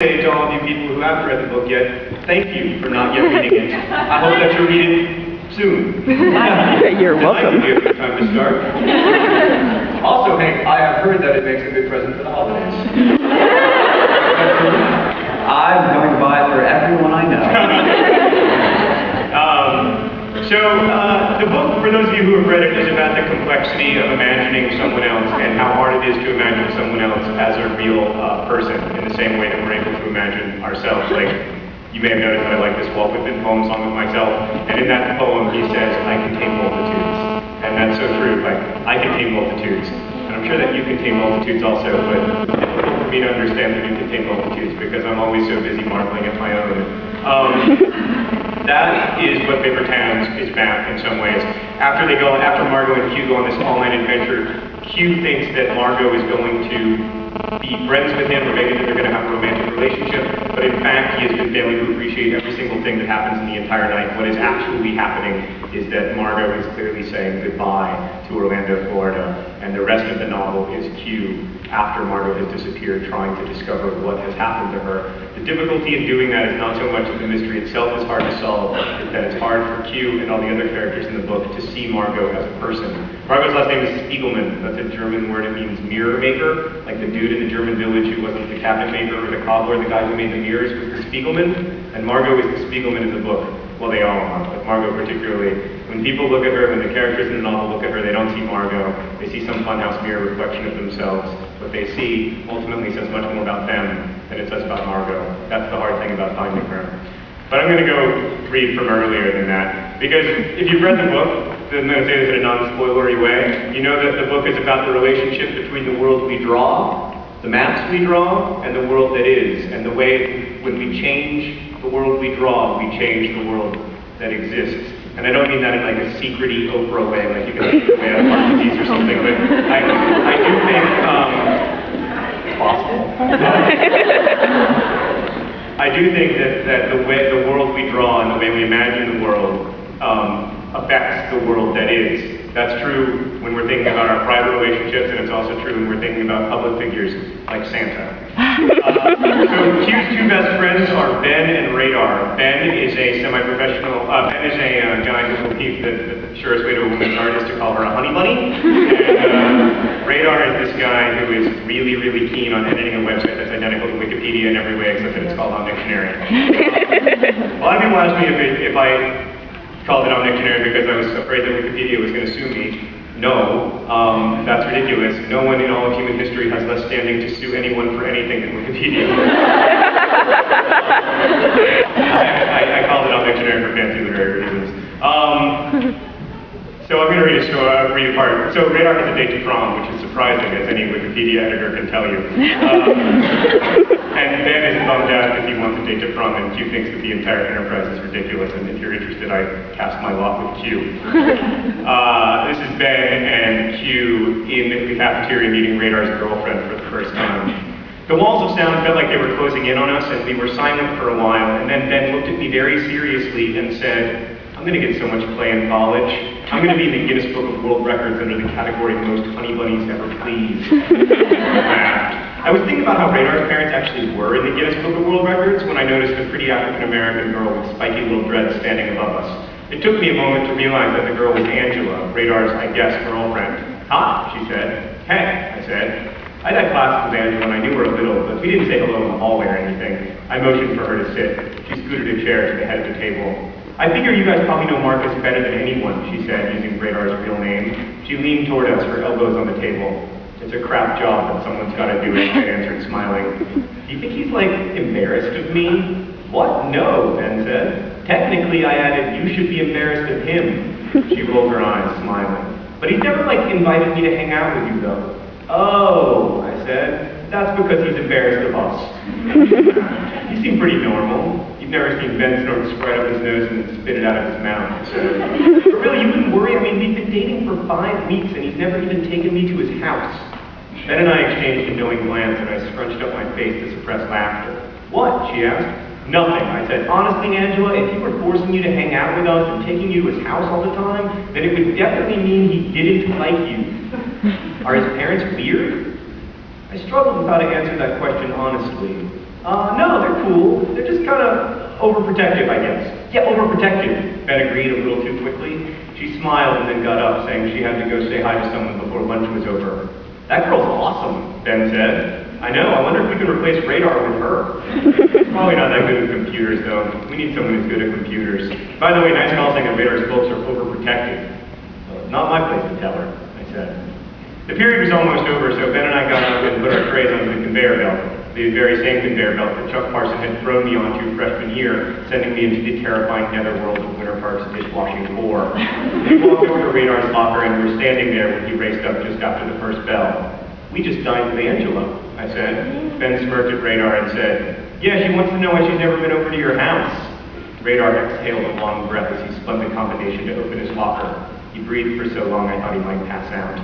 Say to all of you people who haven't read the book yet, thank you for not yet reading it. I hope that you'll read it soon. You're welcome. That might be a good time to start. Also, hey, I have heard that it makes a good present for the holidays. I'm going to buy it for everyone I know. The book, for those of you who have read it, is about the complexity of imagining someone else and how hard it is to imagine someone else as a real person in the same way that we're able to imagine ourselves. Like, you may have noticed that I like this Walt Whitman poem song of myself, and in that poem he says, I contain multitudes. And that's so true, like, I contain multitudes. And I'm sure that you contain multitudes also, but it's difficult for me to understand that you contain multitudes because I'm always so busy marveling at my own. That is what Paper Towns is about in some ways. After Margot and Q go on this all-night adventure, Q thinks that Margot is going to be friends with him, or maybe that they're going to have a romantic relationship, but in fact he has been failing to appreciate every single thing that happens in the entire night. What is actually happening is that Margot is clearly saying goodbye to Orlando, Florida, and the rest of the novel is Q after Margot has disappeared, trying to discover what has happened to her. The difficulty in doing that is not so much that the mystery itself is hard to solve, it's that it's hard for Q and all the other characters in the book to see Margot as a person. Margot's last name is Spiegelman. That's a German word. It means mirror maker, like the dude in the German village who wasn't the cabinet maker or the cobbler, the guy who made the mirrors was the Spiegelman, and Margot is the Spiegelman in the book. Well, they all are, but Margot particularly. When people look at her, when the characters in the novel look at her, they don't see Margot. They see some funhouse mirror reflection of themselves. What they see ultimately says much more about them than it says about Margot. That's the hard thing about finding her. But I'm going to go read from earlier than that. Because if you've read the book, I'm going to say this in a non-spoilery way, you know that the book is about the relationship between the world we draw, the maps we draw, and the world that is. And the way when we change the world we draw, we change the world that exists. And I don't mean that in like a secret-y Oprah way, like you can take it away out of Parkinson's or something, but I do think, possible. I do think that the world we draw and the way we imagine the world affects the world that is. That's true when we're thinking about our private relationships, and it's also true when we're thinking about public figures like Santa. So Q's two best friends are Ben and Radar. Ben is a semi-professional, Ben is a guy who believes that the surest way to a woman's heart is to call her a honey bunny. And Radar is this guy who is really, really keen on editing a website that's identical to Wikipedia in every way except that it's called Omnictionary. A lot of people ask me if I called it Omnictionary because I was afraid that Wikipedia was going to sue me. No, that's ridiculous. No one in all of human history has less standing to sue anyone for anything than Wikipedia. I called it Omnictionary for fancy literary reasons. So I'm going to read a part. So Radar has a date to prom, which is surprising, as any Wikipedia editor can tell you. And Ben is bummed out because he wants a date to prom, and Q thinks that the entire enterprise is ridiculous, and if you're interested, I cast my lot with Q. This is Ben and Q in the cafeteria meeting Radar's girlfriend for the first time. The walls of sound felt like they were closing in on us, and we were silent for a while, and then Ben looked at me very seriously and said, I'm going to get so much play in college. I'm going to be in the Guinness Book of World Records under the category Most Honey Bunnies Ever Pleased. I was thinking about how Radar's parents actually were in the Guinness Book of World Records when I noticed a pretty African-American girl with spiky little dreads standing above us. It took me a moment to realize that the girl was Angela, Radar's, I guess, girlfriend. Hi, she said. Hey, I said. I'd had classes with Angela and I knew her a little, but we didn't say hello in the hallway or anything. I motioned for her to sit. She scooted a chair to the head of the table. I figure you guys probably know Marcus better than anyone, she said, using Radar's real name. She leaned toward us, her elbows on the table. It's a crap job, but someone's got to do it, I answered, smiling. Do you think he's, like, embarrassed of me? What? No, Ben said. Technically, I added, you should be embarrassed of him. She rolled her eyes, smiling. But he's never, like, invited me to hang out with you, though. Oh, I said. That's because he's embarrassed of us. You seem pretty normal. You've never seen Ben snort Sprite up his nose and then spit it out of his mouth. So, but really, you wouldn't worry. I mean, we've been dating for 5 weeks and he's never even taken me to his house. Ben and I exchanged a knowing glance and I scrunched up my face to suppress laughter. What? She asked. Nothing. I said, honestly, Angela, if he were forcing you to hang out with us and taking you to his house all the time, then it would definitely mean he didn't like you. Are his parents weird? I struggled with how to answer that question honestly. No, they're cool. They're just kind of overprotective, I guess. Yeah, overprotective. Ben agreed a little too quickly. She smiled and then got up, saying she had to go say hi to someone before lunch was over. That girl's awesome, Ben said. I know, I wonder if we can replace Radar with her. Probably not that good at computers, though. We need someone who's good at computers. By the way, nice call saying that Radar's folks are overprotective. Not my place to tell her, I said. The period was almost over, so Ben and I got up and put our trays onto the conveyor belt. The very same conveyor belt that Chuck Parson had thrown me onto freshman year, sending me into the terrifying netherworld of Winter Park's dishwashing floor. We walked over to Radar's locker and were standing there when he raced up just after the first bell. We just dined with Angela, I said. Ben smirked at Radar and said, yeah, she wants to know why she's never been over to your house. Radar exhaled a long breath as he spun the combination to open his locker. He breathed for so long I thought he might pass out.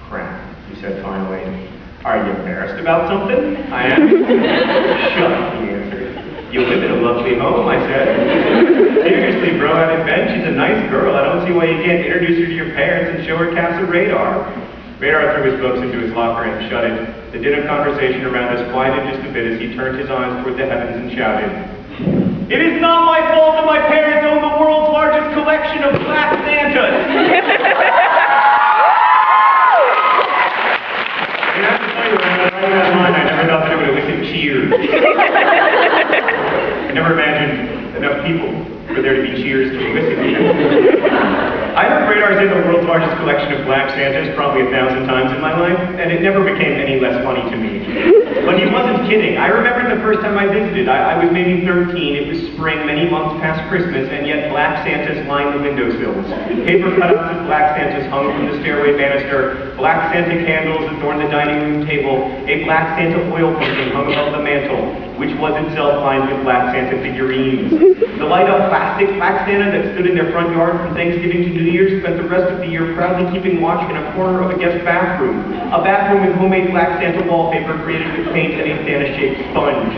Crap, he said finally. Are you embarrassed about something? I am. Shut up, he answered. You live in a lovely home, I said. Seriously, bro, I haven't been. She's a nice girl. I don't see why you can't introduce her to your parents and show her Casa Radar. Radar threw his books into his locker and shut it. The din of conversation around us quieted just a bit as he turned his eyes toward the heavens and shouted, "It is not my fault that my parents own the world's largest collection of Black Santas!" And I have to tell you, when I was writing that line, I never thought that it would elicit cheers. I never imagined enough people for there to be cheers to elicit them. I heard Radar's in the world's largest collection of Black Santas probably 1,000 times in my life, and it never became any less funny to me. But he wasn't kidding. I remember the first time I visited. I was maybe 13. It was spring, many months past Christmas, and yet Black Santas lined the windowsills. Paper cutouts of Black Santas hung from the stairway banister. Black Santa candles adorned the dining room table. A Black Santa oil painting hung above the mantel, which was itself lined with Black Santa figurines. The light-up plastic Black Santa that stood in their front yard from Thanksgiving to New Year's spent the rest of the year proudly keeping watch in a corner of a guest bathroom. A bathroom with homemade Black Santa wallpaper created with paint and a Santa-shaped sponge.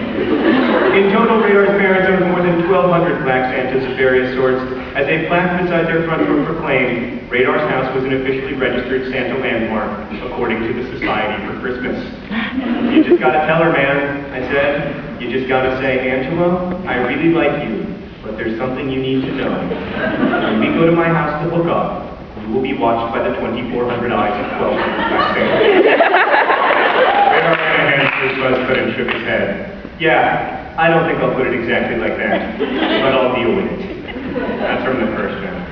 In total, Radar's parents owned more than 1,200 Black Santas of various sorts. As a plaque beside their front door proclaimed, Radar's house was an officially registered Santa landmark, according to the Society for Christmas. You just gotta tell her, man, I said. You just gotta say, Angela, I really like you, but there's something you need to know. When we go to my house to hook up, you will be watched by the 2,400 eyes of 1,200 Black Santas. Radar ran a hand through his buzzcut and shook his head. Yeah, I don't think I'll put it exactly like that, but I'll deal with it. That's from the first chapter.